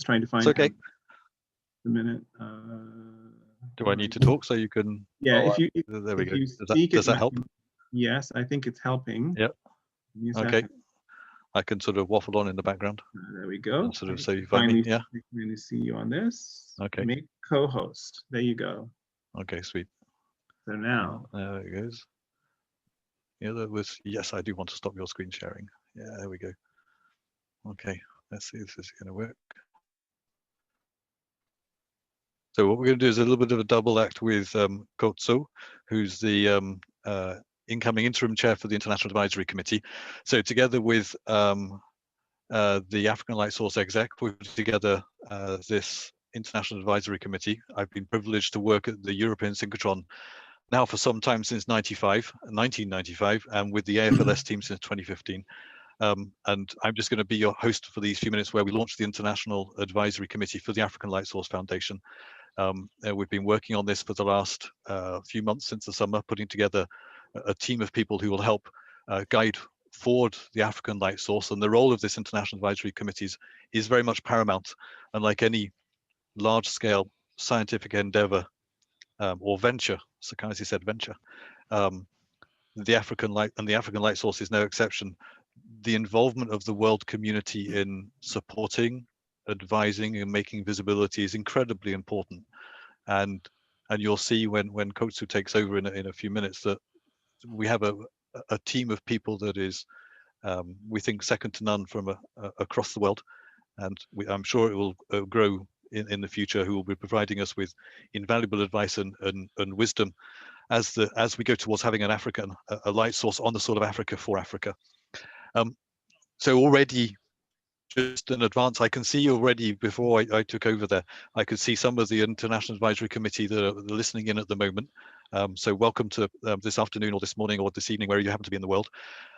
trying to find it's okay. a minute. Do I need to talk so you can? Yeah, there we go. Does that help? Yes, I think it's helping. Yep. Okay. I can sort of waffle on in the background. There we go. And sort of so you find me. Yeah. I can see you on this. Okay. Make co-host. There you go. Okay, sweet. So now. There it goes. Yeah, that was, yes, I do want to stop your screen sharing. Yeah, there we go. Okay, let's see if this is going to work. So what we're going to do is a little bit of a double act with Khotso, who's the incoming interim chair for the International Advisory Committee. So together with the African Light Source exec, we put together this International Advisory Committee. I've been privileged to work at the European synchrotron now for some time, since 1995, and with the AFLS team since 2015. And I'm just going to be your host for these few minutes where we launched the International Advisory Committee for the African Light Source Foundation. We've been working on this for the last few months since the summer, putting together a team of people who will help guide forward the African Light Source. And the role of this International Advisory Committees is very much paramount. And like any large-scale scientific endeavor or venture, Sakazi said venture, the African Light Source is no exception. The involvement of the world community in supporting, advising, and making visibility is incredibly important. And you'll see when Khotso takes over in a few minutes that we have a team of people that is, we think, second to none from across the world. And I'm sure it will grow in the future, who will be providing us with invaluable advice and wisdom as we go towards having a light source on the soil of Africa for Africa. So already, just in advance, I can see already before I took over there, I could see some of the International Advisory Committee that are listening in at the moment. So welcome to this afternoon or this morning or this evening, wherever you happen to be in the world.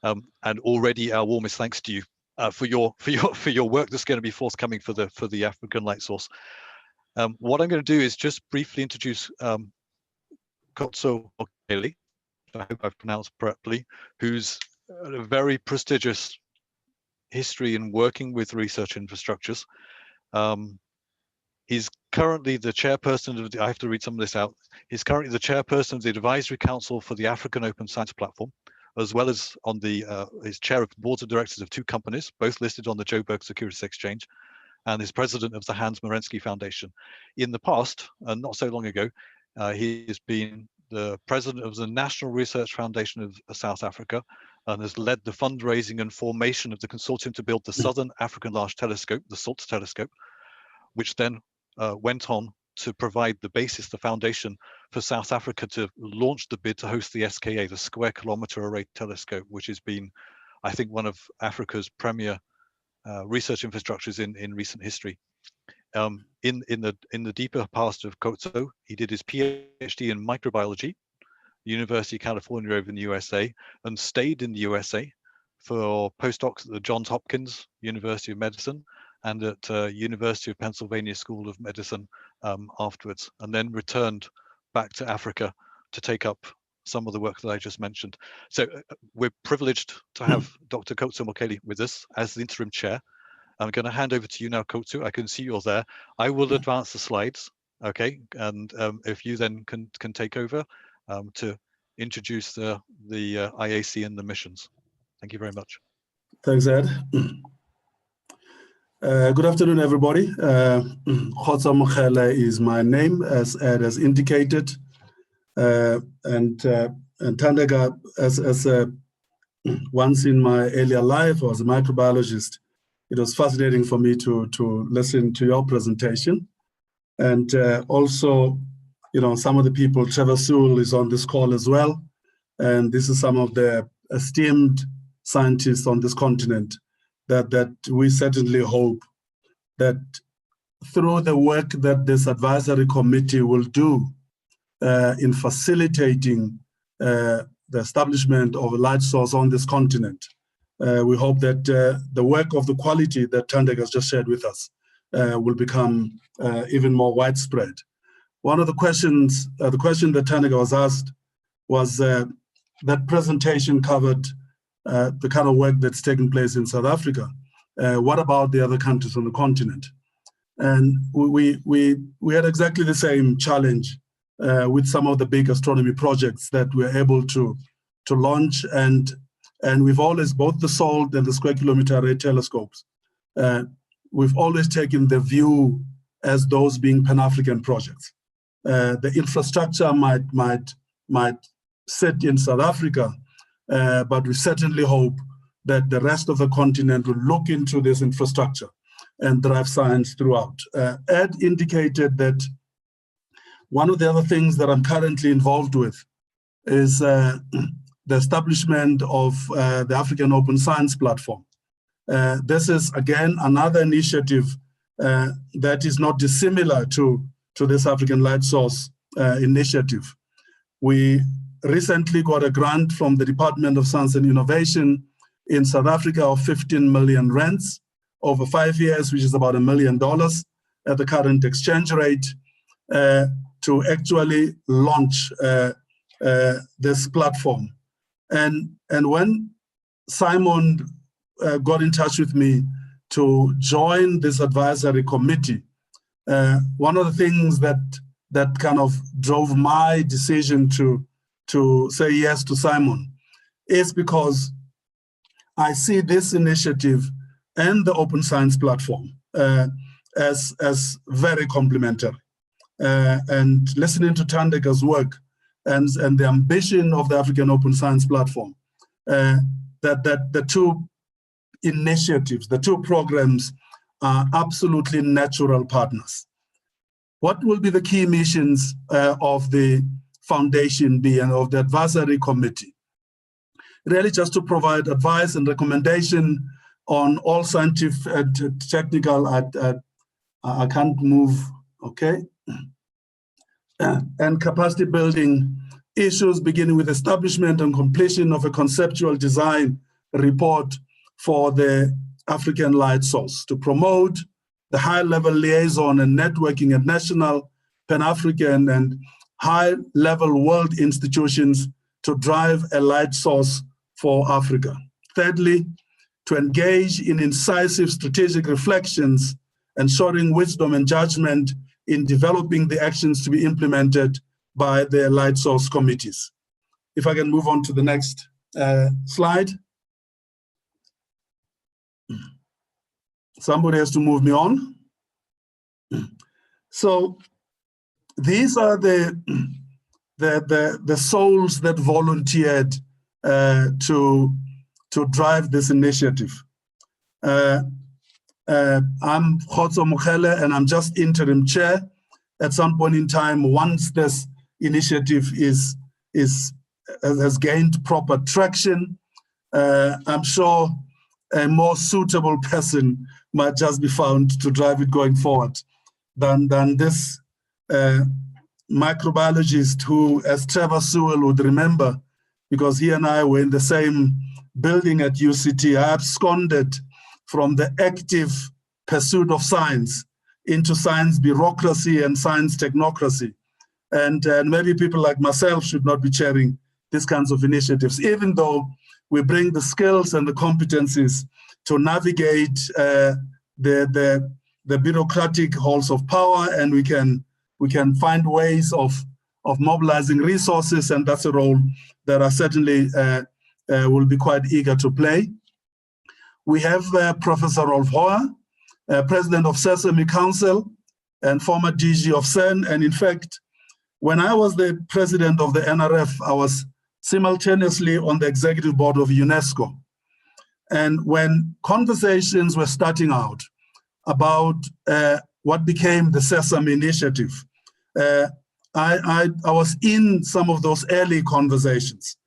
And already our warmest thanks to you for your work that's going to be forthcoming for the African Light Source. What I'm going to do is just briefly introduce Khotso Mokhele, I hope I've pronounced correctly, who's a very prestigious history in working with research infrastructures. He's currently the chairperson of I have to read some of this out. He's currently the chairperson of the Advisory Council for the African Open Science Platform, as well as on his chair of the boards of directors of two companies, both listed on the Joburg Securities Exchange, and is president of the Hans Merensky Foundation. In the past, and not so long ago, he has been the president of the National Research Foundation of South Africa, and has led the fundraising and formation of the consortium to build the Southern African Large Telescope, the SALT telescope, which then went on to provide the basis, the foundation for South Africa to launch the bid to host the SKA, the Square Kilometre Array Telescope, which has been, I think, one of Africa's premier research infrastructures in recent history. In the deeper past of Khotso, he did his PhD in microbiology, University of California over in the USA, and stayed in the USA for postdocs at the Johns Hopkins University of Medicine and at University of Pennsylvania School of Medicine afterwards, and then returned back to Africa to take up some of the work that I just mentioned. So we're privileged to have Dr. Khotso Mokhele with us as the interim chair. I'm going to hand over to you now, Khotso. I can see you're there. I will advance the slides, okay? And if you then can take over to introduce the IAC and the missions. Thank you very much. Thanks, Ed. Good afternoon, everybody. Khotso Mokhele is my name, as Ed has indicated. And Thandeka, as once in my earlier life, I was a microbiologist. It was fascinating for me to listen to your presentation. And also, you know, some of the people, Trevor Sewell is on this call as well. And this is some of the esteemed scientists on this continent that we certainly hope that through the work that this advisory committee will do in facilitating the establishment of a light source on this continent, we hope that the work of the quality that Thandeka has just shared with us will become even more widespread. One of the questions, the question that Thandeka was asked was that presentation covered the kind of work that's taking place in South Africa. What about the other countries on the continent? And we had exactly the same challenge with some of the big astronomy projects that we're able to launch. And we've always, both the SALT and the Square Kilometre Array telescopes, we've always taken the view as those being Pan-African projects. The infrastructure might sit in South Africa, but we certainly hope that the rest of the continent will look into this infrastructure and drive science throughout. Ed indicated that one of the other things that I'm currently involved with is the establishment of the African Open Science Platform. This is, again, another initiative that is not dissimilar to this African Light Source initiative. We recently got a grant from the Department of Science and Innovation in South Africa of 15 million rands over 5 years, which is about $1 million at the current exchange rate, to actually launch this platform. And when Simon got in touch with me to join this advisory committee, one of the things that kind of drove my decision to say yes to Simon is because I see this initiative and the Open Science Platform as very complementary. And listening to Thandeka's work and the ambition of the African Open Science Platform, that the two initiatives, the two programs are absolutely natural partners. What will be the key missions of the foundation be and of the advisory committee? Really just to provide advice and recommendation on all scientific, technical, I can't move, okay? And capacity building issues, beginning with establishment and completion of a conceptual design report for the African Light Source to promote the high-level liaison and networking at national, Pan-African, and high-level world institutions to drive a light source for Africa. Thirdly, to engage in incisive strategic reflections, ensuring wisdom and judgment in developing the actions to be implemented by the light source committees. If I can move on to the next slide. Somebody has to move me on. So these are the souls that volunteered to drive this initiative. I'm Khotso Mokhele, and I'm just interim chair. At some point in time, once this initiative has gained proper traction, I'm sure a more suitable person might just be found to drive it going forward than this microbiologist who, as Trevor Sewell would remember, because he and I were in the same building at UCT, I absconded from the active pursuit of science into science bureaucracy and science technocracy. And maybe people like myself should not be chairing these kinds of initiatives, even though we bring the skills and the competencies to navigate the bureaucratic halls of power, and we can find ways of mobilizing resources, and that's a role that I certainly will be quite eager to play. We have Professor Rolf Hoyer, President of Sesame Council and former DG of CERN. And in fact, when I was the president of the NRF, I was simultaneously on the executive board of UNESCO. And when conversations were starting out about what became the Sesame Initiative, I was in some of those early conversations,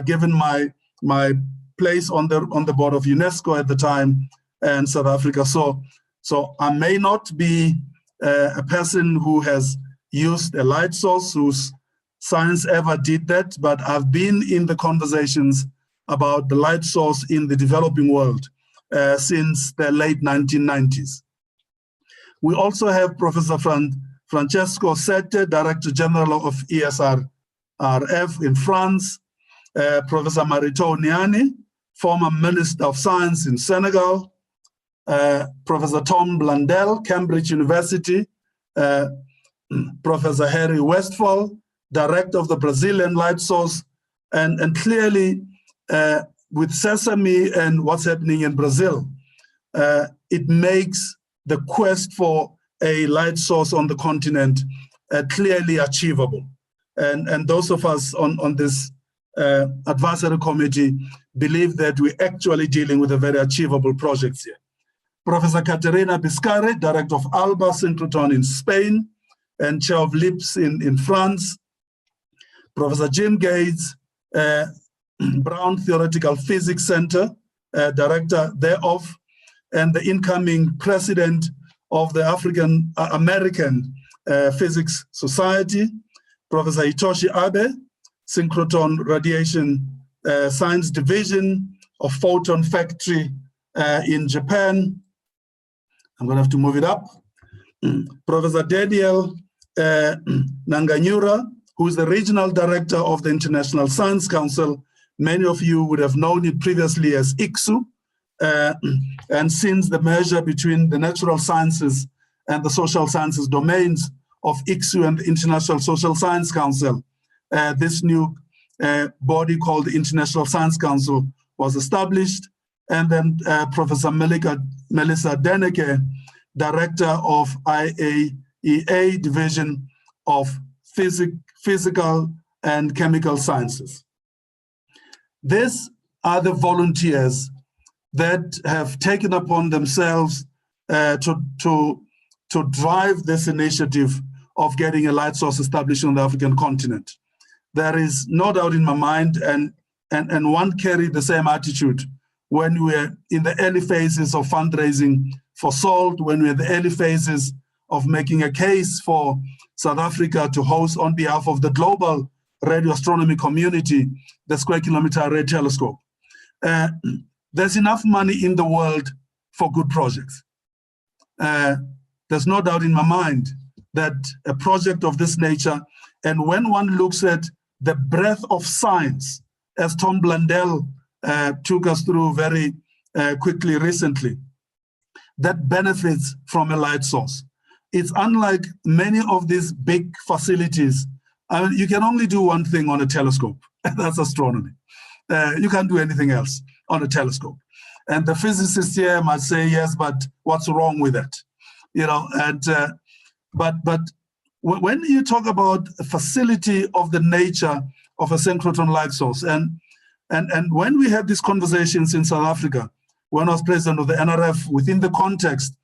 given my place on the board of UNESCO at the time and South Africa. So I may not be a person who has used a light source, whose science ever did that, but I've been in the conversations about the light source in the developing world since the late 1990s. We also have Professor Francesco Sette, Director General of ESRF in France, Professor Marito Niani, former Minister of Science in Senegal, Professor Tom Blundell, Cambridge University, Professor Harry Westphal, Director of the Brazilian Light Source, and clearly with Sesame and what's happening in Brazil, it makes the quest for a light source on the continent clearly achievable. And those of us on this advisory committee believe that we're actually dealing with a very achievable project here. Professor Caterina Biscari, Director of ALBA Synchrotron in Spain and Chair of LIPS in France. Professor Jim Gates, Brown Theoretical Physics Center, Director thereof, and the incoming President of the American Physics Society, Professor Hitoshi Abe, Synchrotron Radiation Science Division of Photon Factory in Japan. I'm going to have to move it up. Professor Daniel Nanganyura, who is the Regional Director of the International Science Council. Many of you would have known it previously as ICSU. And since the merger between the natural sciences and the social sciences domains of ICSU and the International Social Science Council, this new body called the International Science Council was established. And then Professor Melissa Deneke, Director of IAEA Division of Physical and Chemical Sciences. These are the volunteers that have taken upon themselves to drive this initiative of getting a light source established on the African continent. There is no doubt in my mind, and one carried the same attitude when we were in the early phases of fundraising for SALT, when we were in the early phases of making a case for South Africa to host on behalf of the global radio astronomy community, the Square Kilometre Array Telescope. There's enough money in the world for good projects. There's no doubt in my mind that a project of this nature, and when one looks at the breadth of science, as Tom Blundell took us through very quickly recently, that benefits from a light source. It's unlike many of these big facilities. I mean, you can only do one thing on a telescope, and that's astronomy. You can't do anything else on a telescope. And the physicists here might say, yes, but what's wrong with it? You know, and but when you talk about a facility of the nature of a synchrotron light source, and when we had these conversations in South Africa, when I was president of the NRF, within the context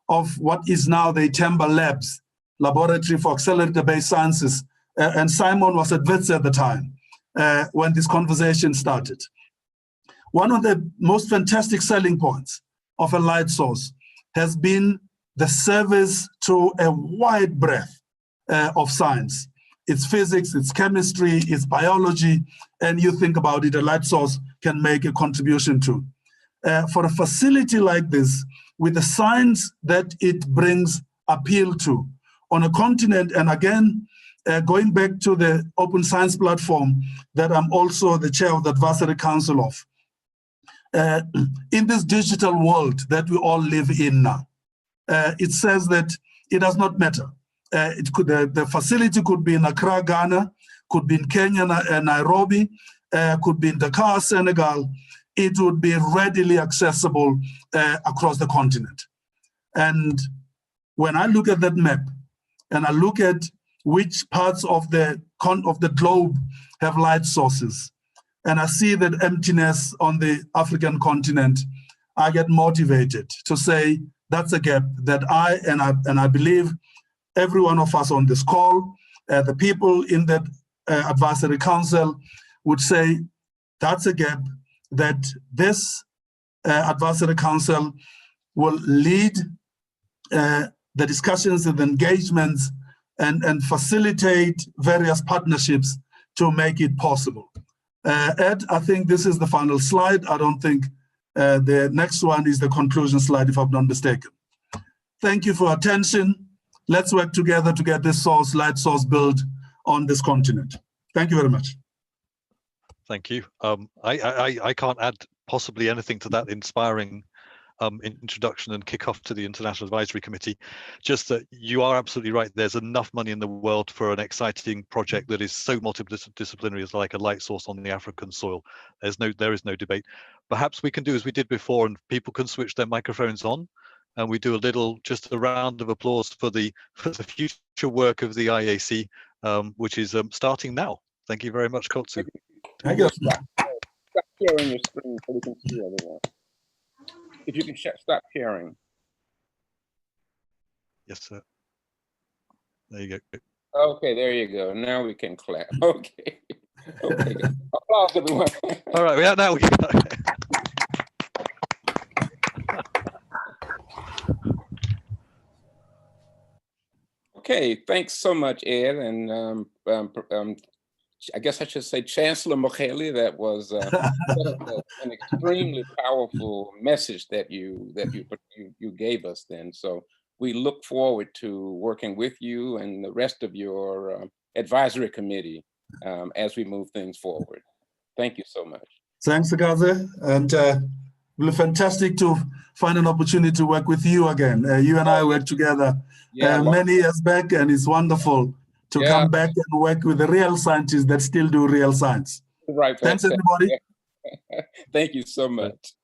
of what is now the Itemba Labs, Laboratory for Accelerator-Based Sciences, and Simon was at WITS at the time, when this conversation started. One of the most fantastic selling points of a light source has been the service to a wide breadth of science. It's physics, it's chemistry, it's biology, and you think about it, a light source can make a contribution to. For a facility like this, with the science that it brings appeal to on a continent, and again, going back to the Open Science Platform that I'm also the chair of the Advisory Council of, in this digital world that we all live in now, it says that it does not matter. The facility could be in Accra, Ghana, could be in Kenya, Nairobi, could be in Dakar, Senegal. It would be readily accessible across the continent. And when I look at that map, and I look at which parts of the globe have light sources, and I see that emptiness on the African continent, I get motivated to say that's a gap that I believe every one of us on this call, the people in that advisory council would say that's a gap that this advisory council will lead the discussions and engagements and facilitate various partnerships to make it possible. Ed, I think this is the final slide. I don't think the next one is the conclusion slide, if I'm not mistaken. Thank you for attention. Let's work together to get this light source built on this continent. Thank you very much. Thank you. I can't add possibly anything to that inspiring introduction and kickoff to the International Advisory Committee. Just that you are absolutely right. There's enough money in the world for an exciting project that is so multidisciplinary as like a light source on the African soil. There is no debate. Perhaps we can do as we did before, and people can switch their microphones on, and we do just a round of applause for the future work of the IAC, which is starting now. Thank you very much, Khotso. Thank you. Stop sharing your screen so we can see everyone. If you can stop sharing. Yes, sir. There you go. Okay, there you go. Now we can clap. Okay. Okay. Applause, everyone. All right, now we can. Okay, thanks so much, Ed, and I guess I should say Chancellor Mokhele. That was an extremely powerful message that you gave us then. So we look forward to working with you and the rest of your advisory committee as we move things forward. Thank you so much. Thanks, Agaze, and it was fantastic to find an opportunity to work with you again. You and I worked together many years back, and it's wonderful to come back and work with the real scientists that still do real science. Right. Thanks, everybody. Thank you so much.